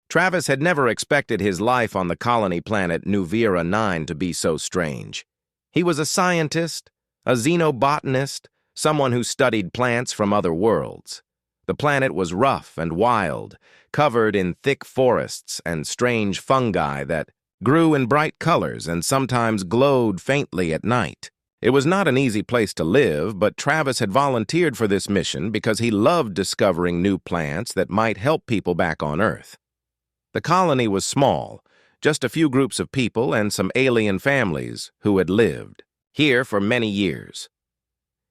Travis had never expected his life on the colony planet Nuvera 9 to be so strange. He was a scientist, a xenobotanist, someone who studied plants from other worlds. The planet was rough and wild, covered in thick forests and strange fungi that grew in bright colors and sometimes glowed faintly at night. It was not an easy place to live, but Travis had volunteered for this mission because he loved discovering new plants that might help people back on Earth. The colony was small, just a few groups of people and some alien families who had lived here for many years.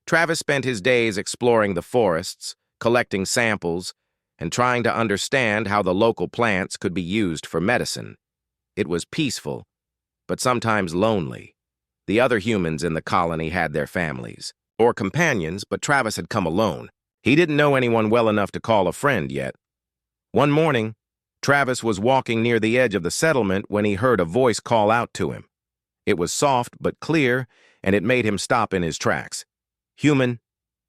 Travis spent his days exploring the forests, collecting samples, and trying to understand how the local plants could be used for medicine. It was peaceful, but sometimes lonely. The other humans in the colony had their families, or companions, but Travis had come alone. He didn't know anyone well enough to call a friend yet. One morning, Travis was walking near the edge of the settlement when he heard a voice call out to him. It was soft but clear, and it made him stop in his tracks. "Human,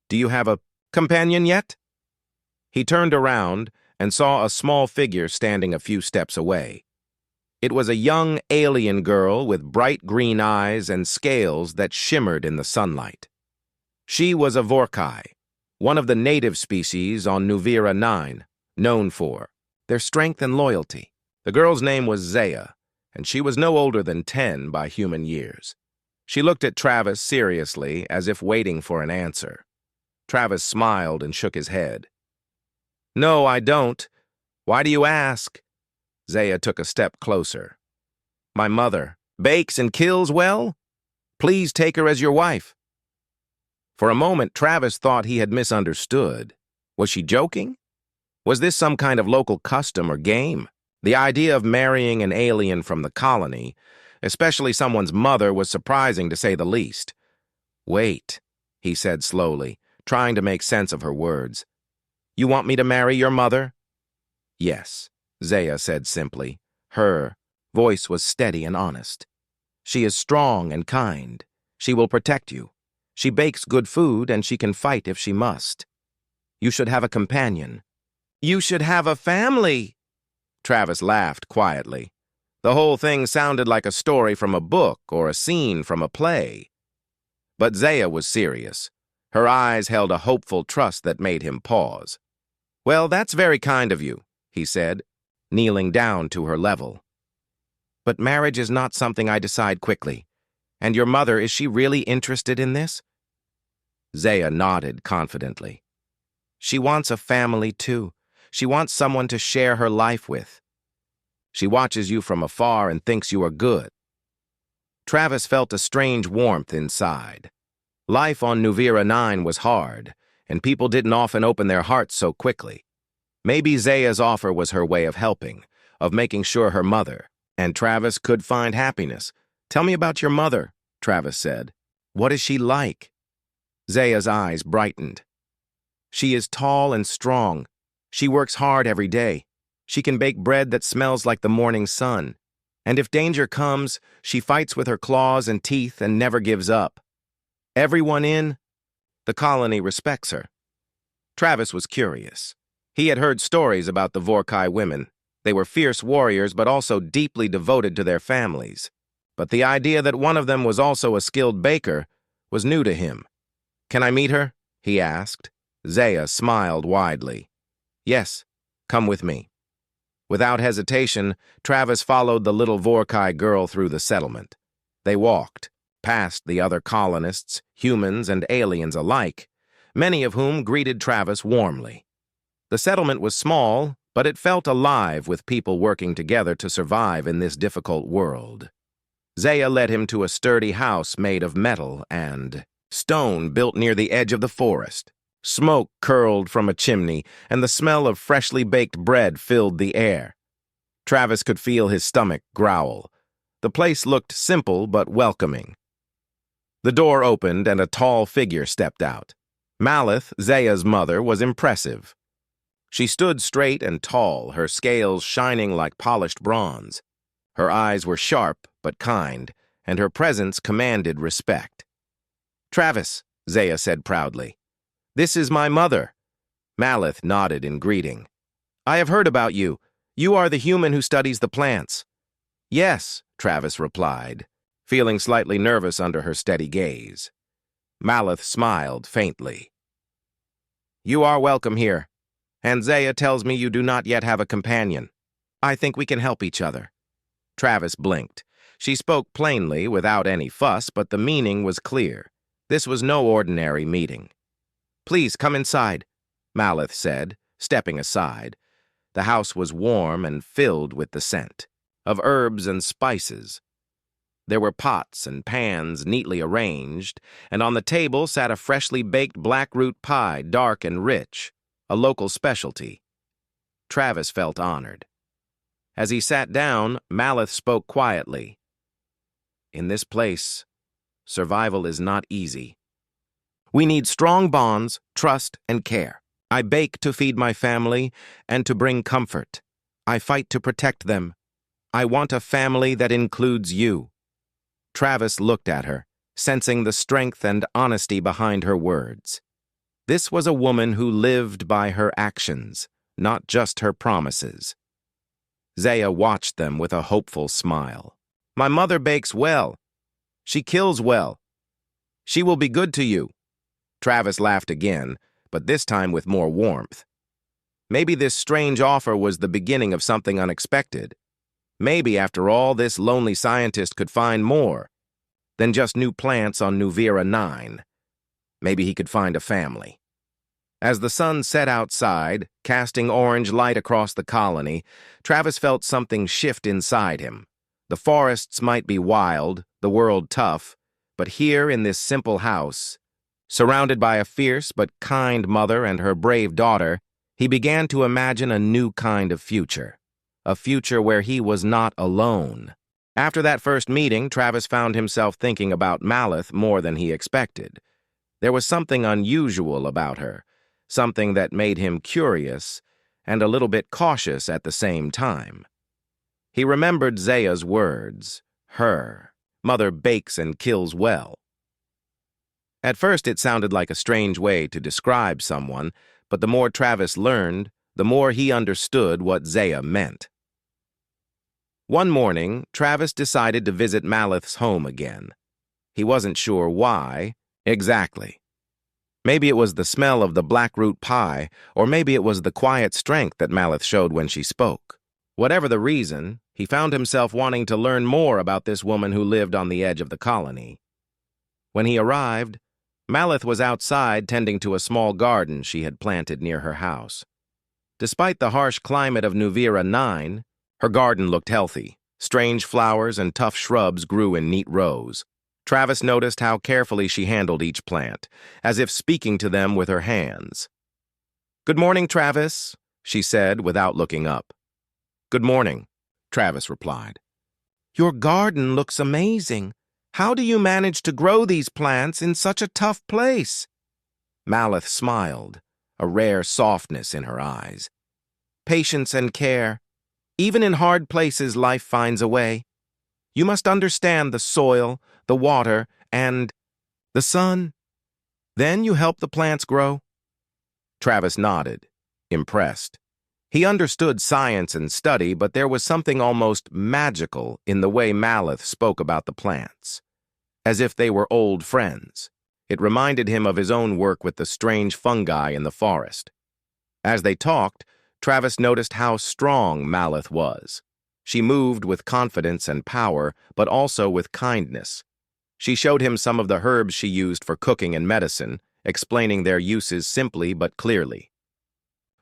do you have a companion yet?" He turned around and saw a small figure standing a few steps away. It was a young alien girl with bright green eyes and scales that shimmered in the sunlight. She was a Vorkai, one of the native species on Nuvera 9, known for their strength and loyalty. The girl's name was Zaya, and she was no older than 10 by human years. She looked at Travis seriously, as if waiting for an answer. Travis smiled and shook his head. "No, I don't. Why do you ask?" Zaya took a step closer. "My mother bakes and kills well? Please take her as your wife." For a moment, Travis thought he had misunderstood. Was she joking? Was this some kind of local custom or game? The idea of marrying an alien from the colony, especially someone's mother, was surprising to say the least. "Wait," he said slowly, trying to make sense of her words. "You want me to marry your mother?" "Yes," Zaya said simply. Her voice was steady and honest. "She is strong and kind. She will protect you. She bakes good food, and she can fight if she must. You should have a companion." "You should have a family!" Travis laughed quietly. The whole thing sounded like a story from a book or a scene from a play. But Zaya was serious. Her eyes held a hopeful trust that made him pause. "Well, that's very kind of you," he said, kneeling down to her level. "But marriage is not something I decide quickly. And your mother, is she really interested in this?" Zaya nodded confidently. "She wants a family, too. She wants someone to share her life with. She watches you from afar and thinks you are good." Travis felt a strange warmth inside. Life on Nuvera 9 was hard, and people didn't often open their hearts so quickly. Maybe Zaya's offer was her way of helping, of making sure her mother and Travis could find happiness. "Tell me about your mother," Travis said. "What is she like?" Zaya's eyes brightened. "She is tall and strong. She works hard every day. She can bake bread that smells like the morning sun. And if danger comes, she fights with her claws and teeth and never gives up. Everyone in the colony respects her." Travis was curious. He had heard stories about the Vorkai women. They were fierce warriors, but also deeply devoted to their families. But the idea that one of them was also a skilled baker was new to him. "Can I meet her?" he asked. Zaya smiled widely. "Yes, come with me." Without hesitation, Travis followed the little Vorkai girl through the settlement. They walked, past the other colonists, humans and aliens alike, many of whom greeted Travis warmly. The settlement was small, but it felt alive with people working together to survive in this difficult world. Zaya led him to a sturdy house made of metal and stone built near the edge of the forest. Smoke curled from a chimney, and the smell of freshly baked bread filled the air. Travis could feel his stomach growl. The place looked simple but welcoming. The door opened and a tall figure stepped out. Malith, Zaya's mother, was impressive. She stood straight and tall, her scales shining like polished bronze. Her eyes were sharp but kind, and her presence commanded respect. "Travis," Zaya said proudly. "This is my mother." Malith nodded in greeting. "I have heard about you. You are the human who studies the plants. Yes, Travis replied, feeling slightly nervous under her steady gaze. Maleth smiled faintly. You are welcome here, and Zaya tells me you do not yet have a companion. I think we can help each other. Travis blinked. She spoke plainly, without any fuss, but the meaning was clear. This was no ordinary meeting. Please come inside, Maleth said, stepping aside. The house was warm and filled with the scent of herbs and spices. There were pots and pans neatly arranged, and on the table sat a freshly baked blackroot pie, dark and rich, a local specialty. Travis felt honored. As he sat down, Maleth spoke quietly. In this place, survival is not easy. We need strong bonds, trust, and care. I bake to feed my family and to bring comfort. I fight to protect them. I want a family that includes you. Travis looked at her, sensing the strength and honesty behind her words. This was a woman who lived by her actions, not just her promises. Zaya watched them with a hopeful smile. My mother bakes well. She kills well. She will be good to you. Travis laughed again, but this time with more warmth. Maybe this strange offer was the beginning of something unexpected. Maybe, after all, this lonely scientist could find more than just new plants on Nuvera 9. Maybe he could find a family. As the sun set outside, casting orange light across the colony, Travis felt something shift inside him. The forests might be wild, the world tough, but here in this simple house, surrounded by a fierce but kind mother and her brave daughter, he began to imagine a new kind of future. A future where he was not alone. After that first meeting, Travis found himself thinking about Maleth more than he expected. There was something unusual about her, something that made him curious and a little bit cautious at the same time. He remembered Zaya's words, her mother bakes and kills well. At first it sounded like a strange way to describe someone, but the more Travis learned, the more he understood what Zaya meant. One morning, Travis decided to visit Maleth's home again. He wasn't sure why exactly. Maybe it was the smell of the blackroot pie, or maybe it was the quiet strength that Maleth showed when she spoke. Whatever the reason, he found himself wanting to learn more about this woman who lived on the edge of the colony. When he arrived, Maleth was outside tending to a small garden she had planted near her house. Despite the harsh climate of Nuvera 9, her garden looked healthy. Strange flowers and tough shrubs grew in neat rows. Travis noticed how carefully she handled each plant, as if speaking to them with her hands. "Good morning, Travis," she said without looking up. "Good morning," Travis replied. "Your garden looks amazing. How do you manage to grow these plants in such a tough place?" Maleth smiled, a rare softness in her eyes. "Patience and care. Even in hard places, life finds a way. You must understand the soil, the water, and the sun. Then you help the plants grow." Travis nodded, impressed. He understood science and study, but there was something almost magical in the way Maleth spoke about the plants, as if they were old friends. It reminded him of his own work with the strange fungi in the forest. As they talked, Travis noticed how strong Maleth was. She moved with confidence and power, but also with kindness. She showed him some of the herbs she used for cooking and medicine, explaining their uses simply but clearly.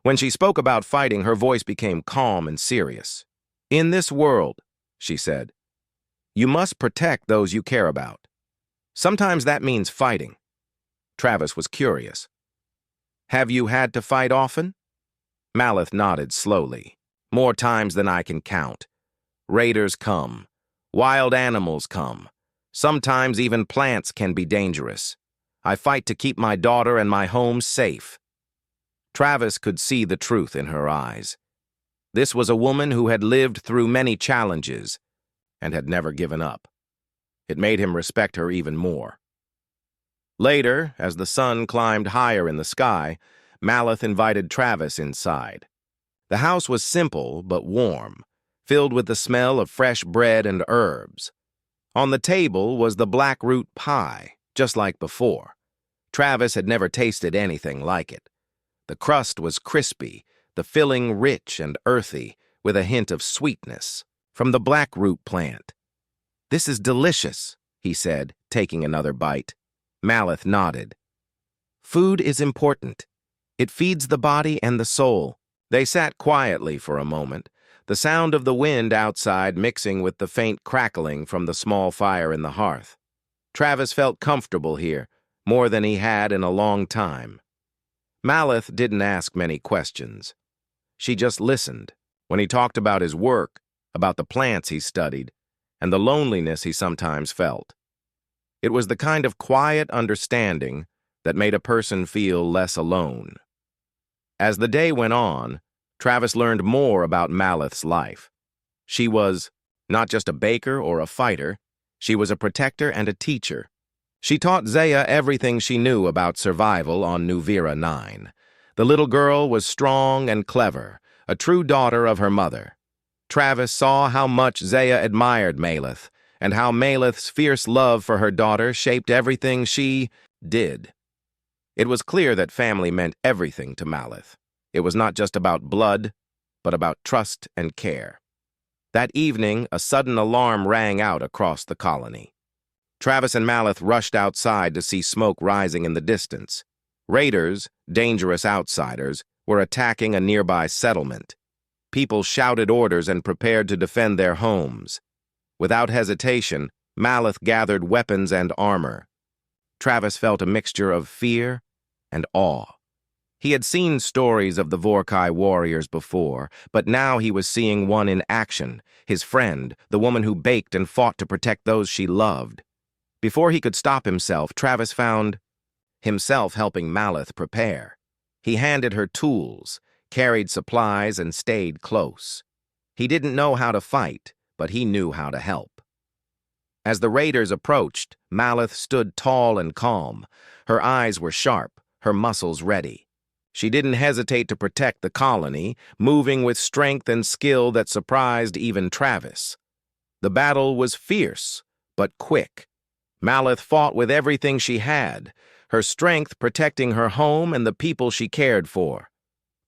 When she spoke about fighting, her voice became calm and serious. "In this world," she said, "you must protect those you care about. Sometimes that means fighting." Travis was curious. "Have you had to fight often?" Maleth nodded slowly. "More times than I can count. Raiders come. Wild animals come. Sometimes even plants can be dangerous. I fight to keep my daughter and my home safe." Travis could see the truth in her eyes. This was a woman who had lived through many challenges and had never given up. It made him respect her even more. Later, as the sun climbed higher in the sky, Maleth invited Travis inside. The house was simple but warm, filled with the smell of fresh bread and herbs. On the table was the black root pie, just like before. Travis had never tasted anything like it. The crust was crispy, the filling rich and earthy, with a hint of sweetness, from the black root plant. "This is delicious," he said, taking another bite. Maleth nodded. "Food is important. It feeds the body and the soul." They sat quietly for a moment, the sound of the wind outside mixing with the faint crackling from the small fire in the hearth. Travis felt comfortable here, more than he had in a long time. Maleth didn't ask many questions. She just listened when he talked about his work, about the plants he studied, and the loneliness he sometimes felt. It was the kind of quiet understanding that made a person feel less alone. As the day went on, Travis learned more about Maleth's life. She was not just a baker or a fighter, she was a protector and a teacher. She taught Zaya everything she knew about survival on New Vera 9. The little girl was strong and clever, a true daughter of her mother. Travis saw how much Zaya admired Maleth, and how Maleth's fierce love for her daughter shaped everything she did. It was clear that family meant everything to Maleth. It was not just about blood, but about trust and care. That evening, a sudden alarm rang out across the colony. Travis and Maleth rushed outside to see smoke rising in the distance. Raiders, dangerous outsiders, were attacking a nearby settlement. People shouted orders and prepared to defend their homes. Without hesitation, Maleth gathered weapons and armor. Travis felt a mixture of fear and awe. He had seen stories of the Vorkai warriors before, but now he was seeing one in action, his friend, the woman who baked and fought to protect those she loved. Before he could stop himself, Travis found himself helping Maleth prepare. He handed her tools, carried supplies, and stayed close. He didn't know how to fight, but he knew how to help. As the raiders approached, Maleth stood tall and calm. Her eyes were sharp, her muscles ready. She didn't hesitate to protect the colony, moving with strength and skill that surprised even Travis. The battle was fierce, but quick. Maleth fought with everything she had, her strength protecting her home and the people she cared for.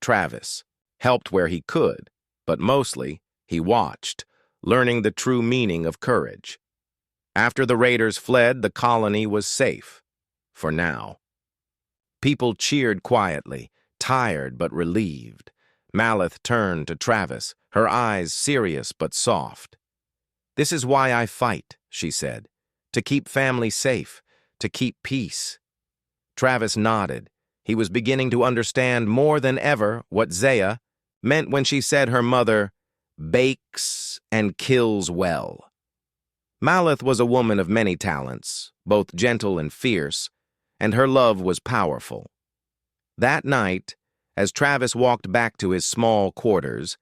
Travis helped where he could, but mostly he watched, learning the true meaning of courage. After the raiders fled, the colony was safe, for now. People cheered quietly, tired but relieved. Maleth turned to Travis, her eyes serious but soft. "This is why I fight," she said. "To keep family safe, to keep peace." Travis nodded. He was beginning to understand more than ever what Zaya meant when she said her mother bakes and kills well. Maleth was a woman of many talents, both gentle and fierce, and her love was powerful. That night, as Travis walked back to his small quarters,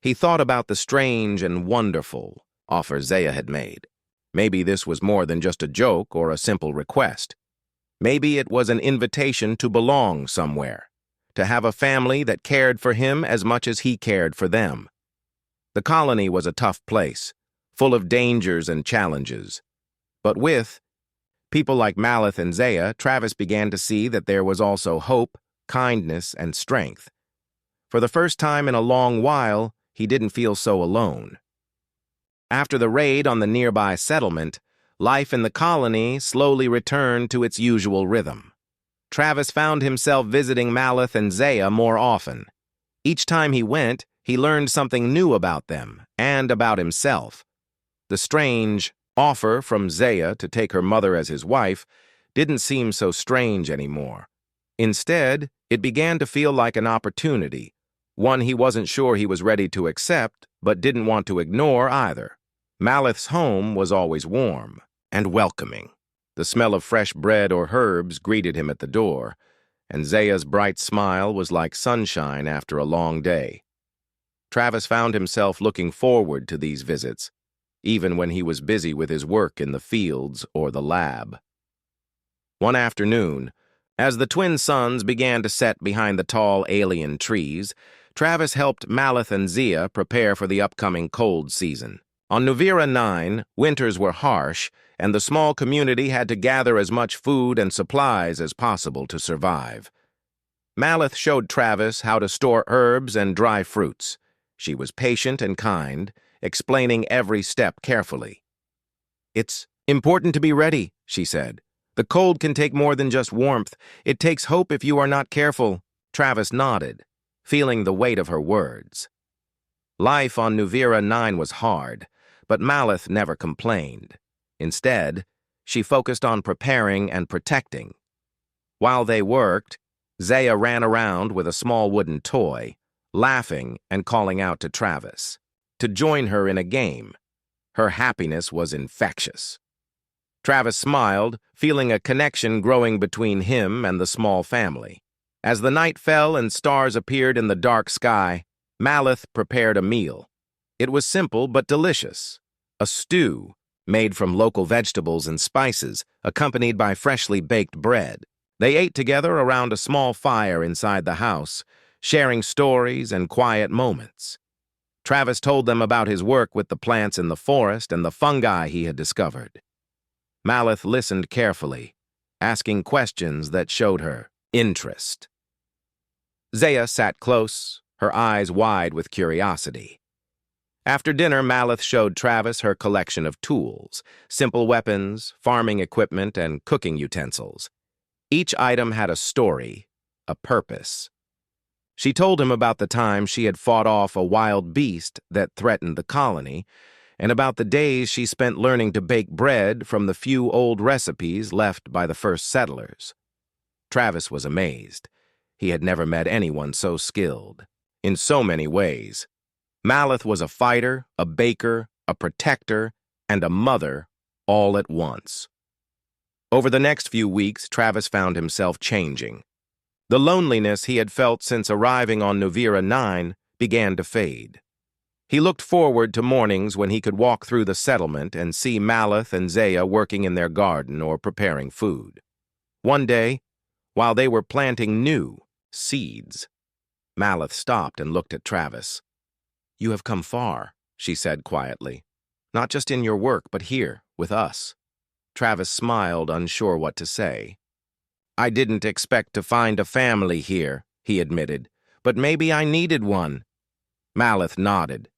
he thought about the strange and wonderful offer Zaya had made. Maybe this was more than just a joke or a simple request. Maybe it was an invitation to belong somewhere, to have a family that cared for him as much as he cared for them. The colony was a tough place, full of dangers and challenges. But with people like Maleth and Zaya, Travis began to see that there was also hope, kindness, and strength. For the first time in a long while, he didn't feel so alone. After the raid on the nearby settlement, life in the colony slowly returned to its usual rhythm. Travis found himself visiting Maleth and Zaya more often. Each time he went, he learned something new about them and about himself. The strange offer from Zaya to take her mother as his wife didn't seem so strange anymore. Instead, it began to feel like an opportunity, one he wasn't sure he was ready to accept, but didn't want to ignore either. Maleth's home was always warm and welcoming. The smell of fresh bread or herbs greeted him at the door, and Zaya's bright smile was like sunshine after a long day. Travis found himself looking forward to these visits, even when he was busy with his work in the fields or the lab. One afternoon, as the twin suns began to set behind the tall alien trees, Travis helped Maleth and Zia prepare for the upcoming cold season. On Nuvira 9, winters were harsh, and the small community had to gather as much food and supplies as possible to survive. Maleth showed Travis how to store herbs and dry fruits. She was patient and kind, explaining every step carefully. "It's important to be ready," she said. "The cold can take more than just warmth. It takes hope if you are not careful." Travis nodded, feeling the weight of her words. Life on Nuvira 9 was hard, but Maleth never complained. Instead, she focused on preparing and protecting. While they worked, Zaya ran around with a small wooden toy, laughing and calling out to Travis to join her in a game. Her happiness was infectious. Travis smiled, feeling a connection growing between him and the small family. As the night fell and stars appeared in the dark sky, Maleth prepared a meal. It was simple but delicious. A stew made from local vegetables and spices, accompanied by freshly baked bread. They ate together around a small fire inside the house, sharing stories and quiet moments. Travis told them about his work with the plants in the forest and the fungi he had discovered. Maleth listened carefully, asking questions that showed her interest. Zaya sat close, her eyes wide with curiosity. After dinner, Maleth showed Travis her collection of tools, simple weapons, farming equipment, and cooking utensils. Each item had a story, a purpose. She told him about the time she had fought off a wild beast that threatened the colony, and about the days she spent learning to bake bread from the few old recipes left by the first settlers. Travis was amazed. He had never met anyone so skilled. In so many ways, Maleth was a fighter, a baker, a protector, and a mother all at once. Over the next few weeks, Travis found himself changing. The loneliness he had felt since arriving on Nuvira 9 began to fade. He looked forward to mornings when he could walk through the settlement and see Maleth and Zaya working in their garden or preparing food. One day, while they were planting new seeds, Maleth stopped and looked at Travis. "You have come far," she said quietly. "Not just in your work, but here, with us." Travis smiled, unsure what to say. "I didn't expect to find a family here," he admitted, "but maybe I needed one." Maleth nodded.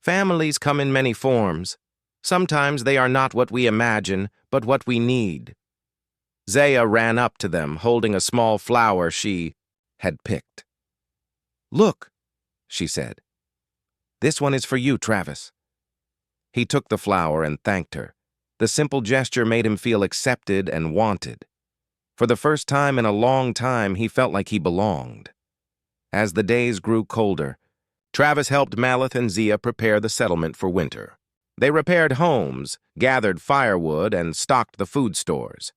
"Families come in many forms. Sometimes they are not what we imagine, but what we need." Zaya ran up to them, holding a small flower she had picked. "Look," she said. "This one is for you, Travis." He took the flower and thanked her. The simple gesture made him feel accepted and wanted. For the first time in a long time, he felt like he belonged. As the days grew colder, Travis helped Maleth and Zia prepare the settlement for winter. They repaired homes, gathered firewood, and stocked the food stores.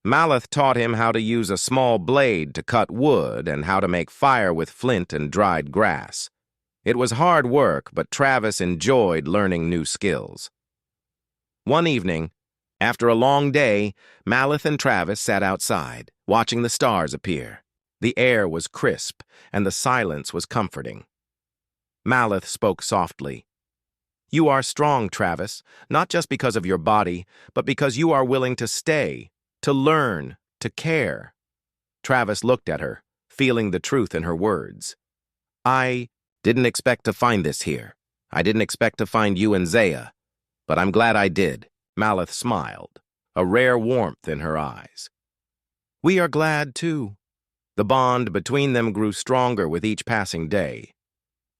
Maleth taught him how to use a small blade to cut wood and how to make fire with flint and dried grass. It was hard work, but Travis enjoyed learning new skills. One evening, after a long day, Maleth and Travis sat outside, watching the stars appear. The air was crisp, and the silence was comforting. Maleth spoke softly. "You are strong, Travis, not just because of your body, but because you are willing to stay, to learn, to care." Travis looked at her, feeling the truth in her words. "I didn't expect to find this here. I didn't expect to find you and Zaya, but I'm glad I did." Maleth smiled, a rare warmth in her eyes. "We are glad, too." The bond between them grew stronger with each passing day.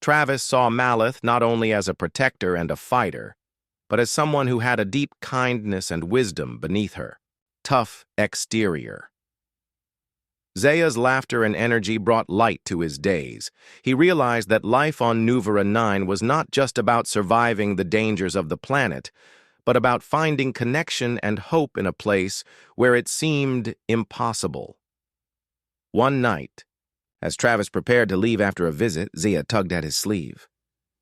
Travis saw Maleth not only as a protector and a fighter, but as someone who had a deep kindness and wisdom beneath her tough exterior. Zaya's laughter and energy brought light to his days. He realized that life on Nuvira 9 was not just about surviving the dangers of the planet, but about finding connection and hope in a place where it seemed impossible. One night, as Travis prepared to leave after a visit, Zia tugged at his sleeve.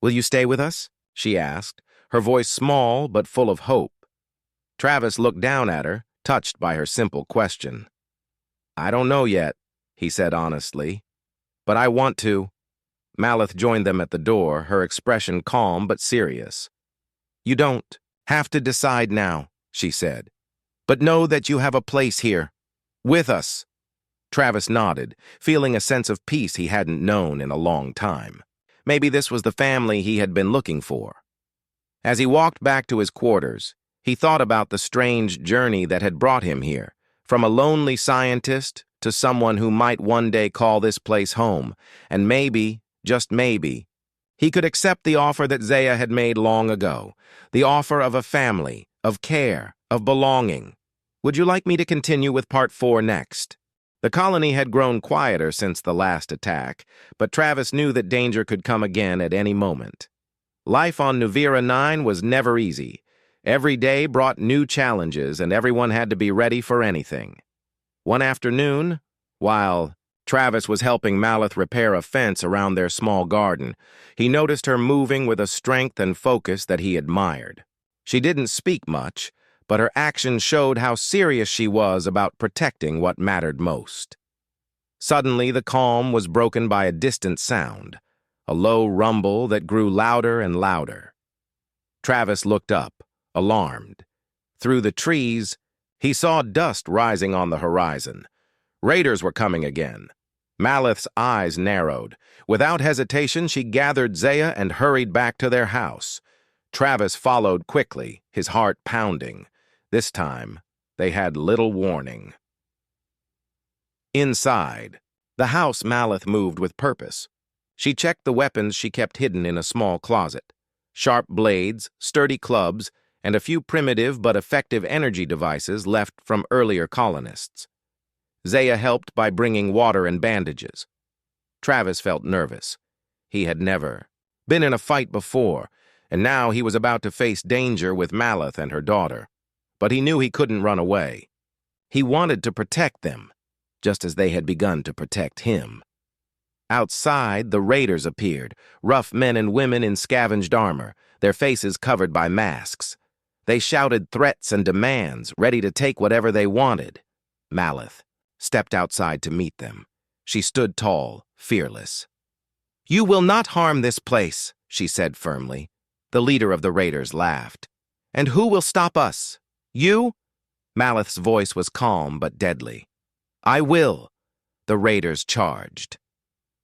"Will you stay with us?" she asked, her voice small but full of hope. Travis looked down at her, touched by her simple question. "I don't know yet," he said honestly, "but I want to." Maleth joined them at the door, her expression calm but serious. "You don't have to decide now," she said. "But know that you have a place here, with us." Travis nodded, feeling a sense of peace he hadn't known in a long time. Maybe this was the family he had been looking for. As he walked back to his quarters, he thought about the strange journey that had brought him here, from a lonely scientist to someone who might one day call this place home, and maybe, just maybe, he could accept the offer that Zaya had made long ago, the offer of a family, of care, of belonging. Would you like me to continue with part 4 next? The colony had grown quieter since the last attack, but Travis knew that danger could come again at any moment. Life on Nuvira 9 was never easy. Every day brought new challenges, and everyone had to be ready for anything. One afternoon, while Travis was helping Maleth repair a fence around their small garden, he noticed her moving with a strength and focus that he admired. She didn't speak much, but her actions showed how serious she was about protecting what mattered most. Suddenly, the calm was broken by a distant sound, a low rumble that grew louder and louder. Travis looked up, alarmed. Through the trees, he saw dust rising on the horizon. Raiders were coming again. Maleth's eyes narrowed. Without hesitation, she gathered Zaya and hurried back to their house. Travis followed quickly, his heart pounding. This time, they had little warning. Inside, the house Maleth moved with purpose. She checked the weapons she kept hidden in a small closet. Sharp blades, sturdy clubs, and a few primitive but effective energy devices left from earlier colonists. Zaya helped by bringing water and bandages. Travis felt nervous. He had never been in a fight before, and now he was about to face danger with Maleth and her daughter. But he knew he couldn't run away. He wanted to protect them, just as they had begun to protect him. Outside, the raiders appeared, rough men and women in scavenged armor, their faces covered by masks. They shouted threats and demands, ready to take whatever they wanted. Maleth stepped outside to meet them. She stood tall, fearless. "You will not harm this place," she said firmly. The leader of the raiders laughed. "And who will stop us? You?" Maleth's voice was calm but deadly. "I will." The raiders charged.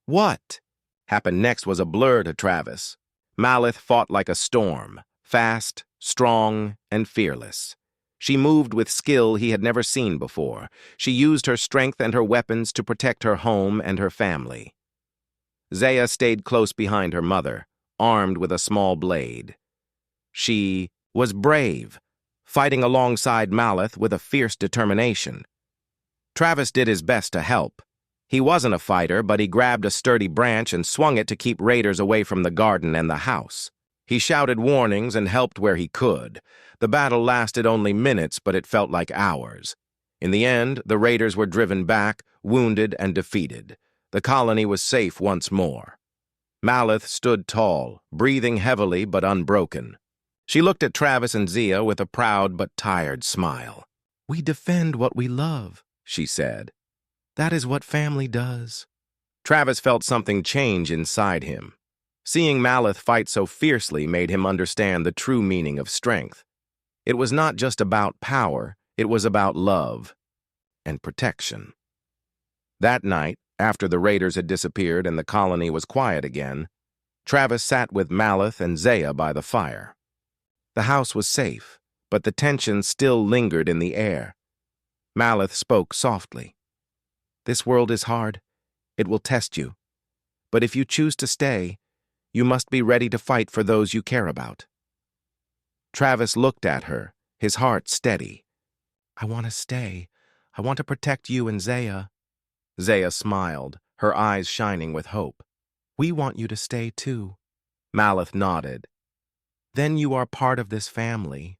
What happened next was a blur to Travis. Maleth fought like a storm, fast, strong, and fearless. She moved with skill he had never seen before. She used her strength and her weapons to protect her home and her family. Zaya stayed close behind her mother, armed with a small blade. She was brave, fighting alongside Maleth with a fierce determination. Travis did his best to help. He wasn't a fighter, but he grabbed a sturdy branch and swung it to keep raiders away from the garden and the house. He shouted warnings and helped where he could. The battle lasted only minutes, but it felt like hours. In the end, the raiders were driven back, wounded and defeated. The colony was safe once more. Maleth stood tall, breathing heavily but unbroken. She looked at Travis and Zia with a proud but tired smile. "We defend what we love," she said. "That is what family does." Travis felt something change inside him. Seeing Maleth fight so fiercely made him understand the true meaning of strength. It was not just about power, it was about love and protection. That night, after the raiders had disappeared and the colony was quiet again, Travis sat with Maleth and Zaya by the fire. The house was safe, but the tension still lingered in the air. Maleth spoke softly. "This world is hard. It will test you. But if you choose to stay, you must be ready to fight for those you care about." Travis looked at her, his heart steady. "I want to stay. I want to protect you and Zaya." Zaya smiled, her eyes shining with hope. "We want you to stay too." Maleth nodded. "Then you are part of this family."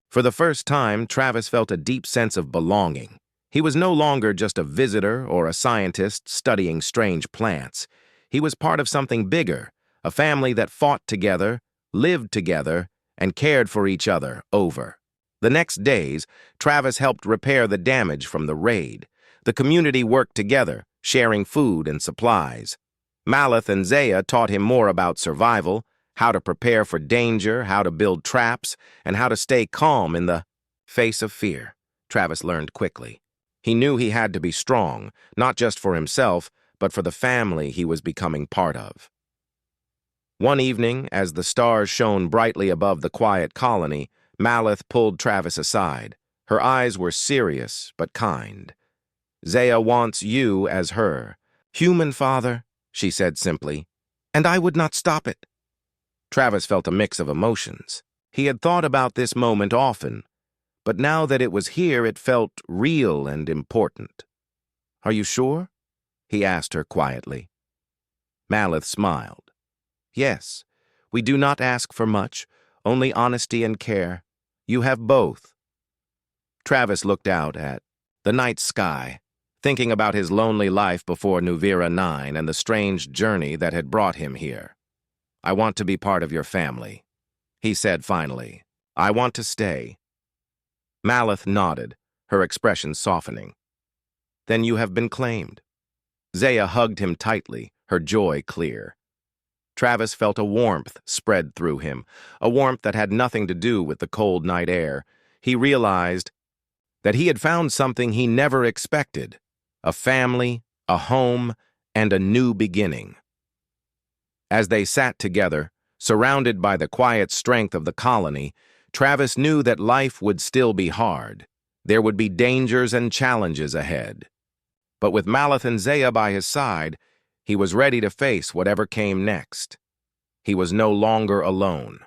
For the first time, Travis felt a deep sense of belonging. He was no longer just a visitor or a scientist studying strange plants. He was part of something bigger, a family that fought together, lived together, and cared for each other over. The next days, Travis helped repair the damage from the raid. The community worked together, sharing food and supplies. Maleth and Zaya taught him more about survival, how to prepare for danger, how to build traps, and how to stay calm in the face of fear. Travis learned quickly. He knew he had to be strong, not just for himself, but for the family he was becoming part of. One evening, as the stars shone brightly above the quiet colony, Maleth pulled Travis aside. Her eyes were serious but kind. "Zaya wants you as her. Human, father," she said simply, "and I would not stop it." Travis felt a mix of emotions. He had thought about this moment often, but now that it was here, it felt real and important. "Are you sure?" he asked her quietly. Maleth smiled. "Yes, we do not ask for much, only honesty and care. You have both." Travis looked out at the night sky, thinking about his lonely life before Nuvira 9 and the strange journey that had brought him here. "I want to be part of your family," he said finally. "I want to stay." Maleth nodded, her expression softening. "Then you have been claimed." Zaya hugged him tightly, her joy clear. Travis felt a warmth spread through him, a warmth that had nothing to do with the cold night air. He realized that he had found something he never expected: a family, a home, and a new beginning. As they sat together, surrounded by the quiet strength of the colony, Travis knew that life would still be hard. There would be dangers and challenges ahead. But with Maleth and Zaya by his side, he was ready to face whatever came next. He was no longer alone.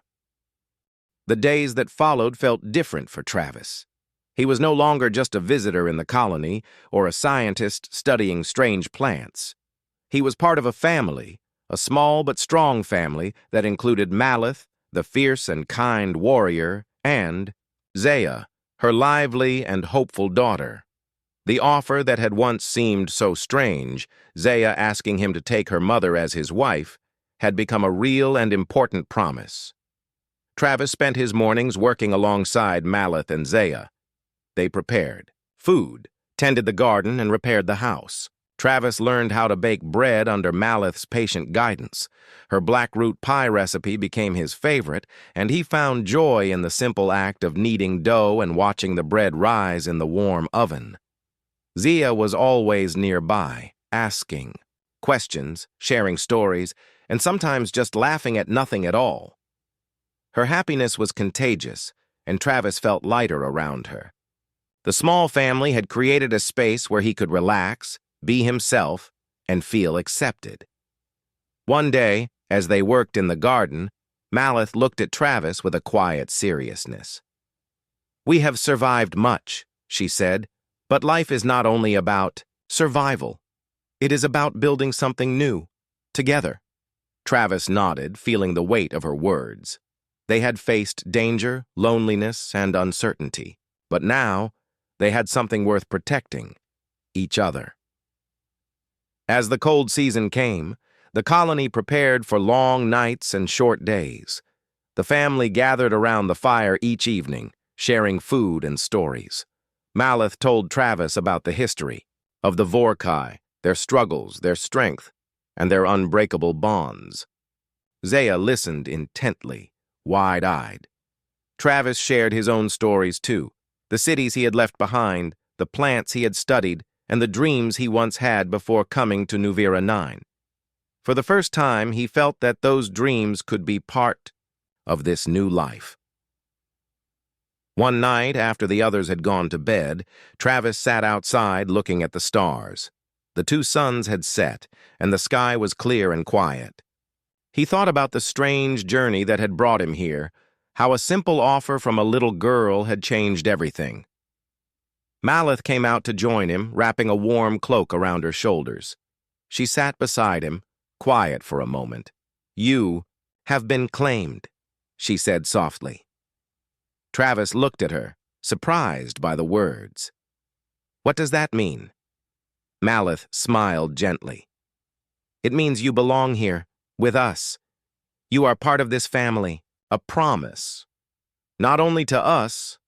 The days that followed felt different for Travis. He was no longer just a visitor in the colony or a scientist studying strange plants. He was part of a family, a small but strong family that included Maleth, the fierce and kind warrior, and Zaya, her lively and hopeful daughter. The offer that had once seemed so strange, Zaya asking him to take her mother as his wife, had become a real and important promise. Travis spent his mornings working alongside Maleth and Zaya. They prepared food, tended the garden, and repaired the house. Travis learned how to bake bread under Maleth's patient guidance. Her blackroot pie recipe became his favorite, and he found joy in the simple act of kneading dough and watching the bread rise in the warm oven. Zia was always nearby, asking questions, sharing stories, and sometimes just laughing at nothing at all. Her happiness was contagious, and Travis felt lighter around her. The small family had created a space where he could relax, be himself, and feel accepted. One day, as they worked in the garden, Maleth looked at Travis with a quiet seriousness. "We have survived much," she said, "but life is not only about survival. It is about building something new, together." Travis nodded, feeling the weight of her words. They had faced danger, loneliness, and uncertainty, but now they had something worth protecting: each other. As the cold season came, the colony prepared for long nights and short days. The family gathered around the fire each evening, sharing food and stories. Maleth told Travis about the history of the Vorkai, their struggles, their strength, and their unbreakable bonds. Zaya listened intently, wide-eyed. Travis shared his own stories too: the cities he had left behind, the plants he had studied, and the dreams he once had before coming to Nuvira 9. For the first time, he felt that those dreams could be part of this new life. One night, after the others had gone to bed, Travis sat outside looking at the stars. The two suns had set, and the sky was clear and quiet. He thought about the strange journey that had brought him here, how a simple offer from a little girl had changed everything. Maleth came out to join him, wrapping a warm cloak around her shoulders. She sat beside him, quiet for a moment. "You have been claimed," she said softly. Travis looked at her, surprised by the words. "What does that mean?" Maleth smiled gently. "It means you belong here, with us. You are part of this family, a promise. Not only to us,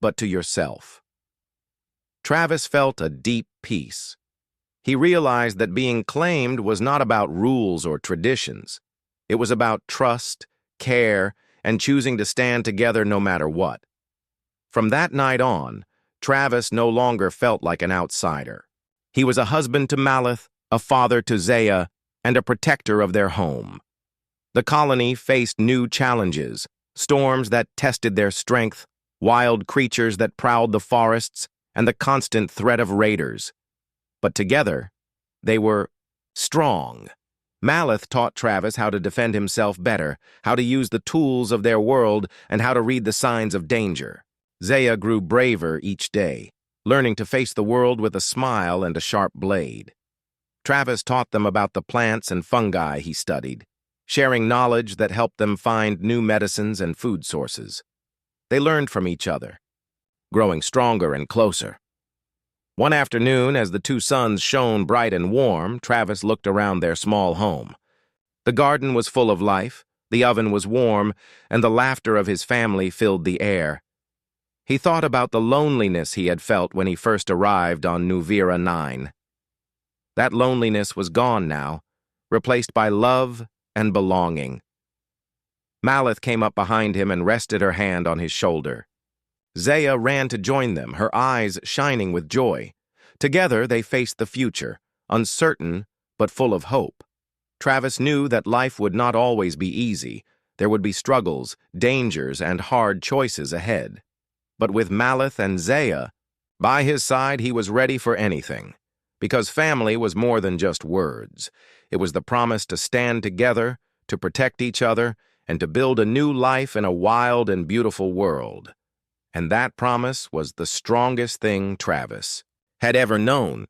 but to yourself." Travis felt a deep peace. He realized that being claimed was not about rules or traditions. It was about trust, care, and choosing to stand together no matter what. From that night on, Travis no longer felt like an outsider. He was a husband to Maleth, a father to Zaya, and a protector of their home. The colony faced new challenges, storms that tested their strength, wild creatures that prowled the forests, and the constant threat of raiders. But together, they were strong. Maleth taught Travis how to defend himself better, how to use the tools of their world, and how to read the signs of danger. Zaya grew braver each day, learning to face the world with a smile and a sharp blade. Travis taught them about the plants and fungi he studied, sharing knowledge that helped them find new medicines and food sources. They learned from each other, growing stronger and closer. One afternoon, as the two suns shone bright and warm, Travis looked around their small home. The garden was full of life, the oven was warm, and the laughter of his family filled the air. He thought about the loneliness he had felt when he first arrived on Nuvira 9. That loneliness was gone now, replaced by love and belonging. Maleth came up behind him and rested her hand on his shoulder. Zaya ran to join them, her eyes shining with joy. Together they faced the future, uncertain but full of hope. Travis knew that life would not always be easy. There would be struggles, dangers, and hard choices ahead. But with Maleth and Zaya by his side, he was ready for anything. Because family was more than just words. It was the promise to stand together, to protect each other, and to build a new life in a wild and beautiful world. And that promise was the strongest thing Travis had ever known.